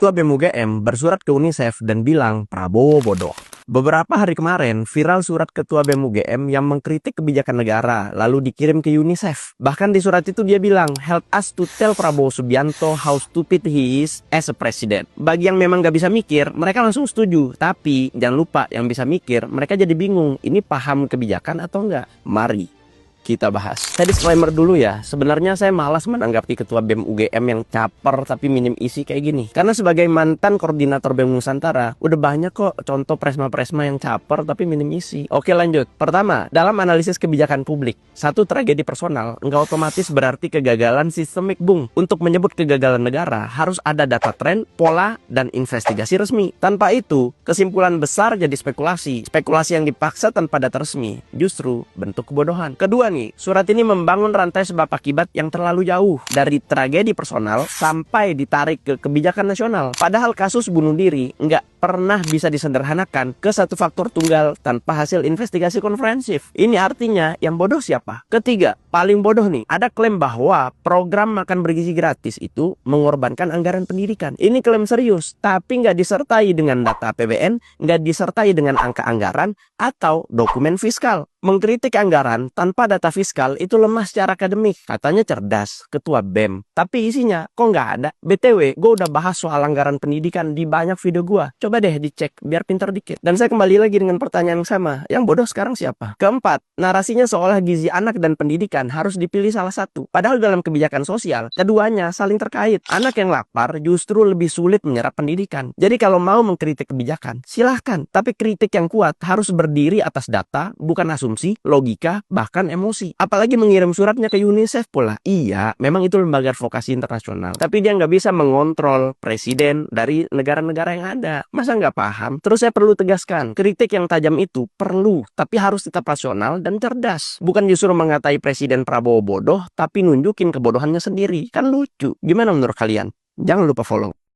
Ketua BEM UGM bersurat ke UNICEF dan bilang Prabowo bodoh. Beberapa hari kemarin viral surat Ketua BEM UGM yang mengkritik kebijakan negara lalu dikirim ke UNICEF. Bahkan di surat itu dia bilang, help us to tell Prabowo Subianto how stupid he is as a president. Bagi yang memang gak bisa mikir, mereka langsung setuju. Tapi jangan lupa yang bisa mikir, mereka jadi bingung, ini paham kebijakan atau enggak? Mari kita bahas. Saya disclaimer dulu ya, sebenarnya saya malas menanggapi Ketua BEM UGM yang caper tapi minim isi kayak gini. Karena sebagai mantan koordinator BEM Nusantara, udah banyak kok contoh presma-presma yang caper tapi minim isi. Oke lanjut. Pertama, dalam analisis kebijakan publik, satu tragedi personal nggak otomatis berarti kegagalan sistemik, Bung. Untuk menyebut kegagalan negara, harus ada data tren, pola, dan investigasi resmi. Tanpa itu, kesimpulan besar jadi spekulasi. Spekulasi yang dipaksa tanpa data resmi, justru bentuk kebodohan. Kedua nih, surat ini membangun rantai sebab akibat yang terlalu jauh dari tragedi personal sampai ditarik ke kebijakan nasional. Padahal kasus bunuh diri nggak pernah bisa disederhanakan ke satu faktor tunggal tanpa hasil investigasi komprehensif. Ini artinya yang bodoh siapa? Ketiga, paling bodoh nih, ada klaim bahwa program makan bergizi gratis itu mengorbankan anggaran pendidikan. Ini klaim serius, tapi nggak disertai dengan data APBN, nggak disertai dengan angka anggaran atau dokumen fiskal. Mengkritik anggaran tanpa data fiskal itu lemah secara akademik. Katanya cerdas, ketua BEM. Tapi isinya kok nggak ada. BTW, gue udah bahas soal anggaran pendidikan di banyak video gue. Coba deh dicek, biar pinter dikit. Dan saya kembali lagi dengan pertanyaan yang sama. Yang bodoh sekarang siapa? Keempat, narasinya seolah gizi anak dan pendidikan harus dipilih salah satu. Padahal dalam kebijakan sosial, keduanya saling terkait. Anak yang lapar justru lebih sulit menyerap pendidikan. Jadi kalau mau mengkritik kebijakan, silahkan. Tapi kritik yang kuat harus berdiri atas data, bukan asumsi, logika, bahkan emosi. Apalagi mengirim suratnya ke UNICEF pula. Iya, memang itu lembaga advokasi internasional. Tapi dia nggak bisa mengontrol presiden dari negara-negara yang ada. Masa nggak paham? Terus saya perlu tegaskan, kritik yang tajam itu perlu, tapi harus tetap rasional dan cerdas. Bukan justru mengatai Presiden Prabowo bodoh, tapi nunjukin kebodohannya sendiri. Kan lucu. Gimana menurut kalian? Jangan lupa follow.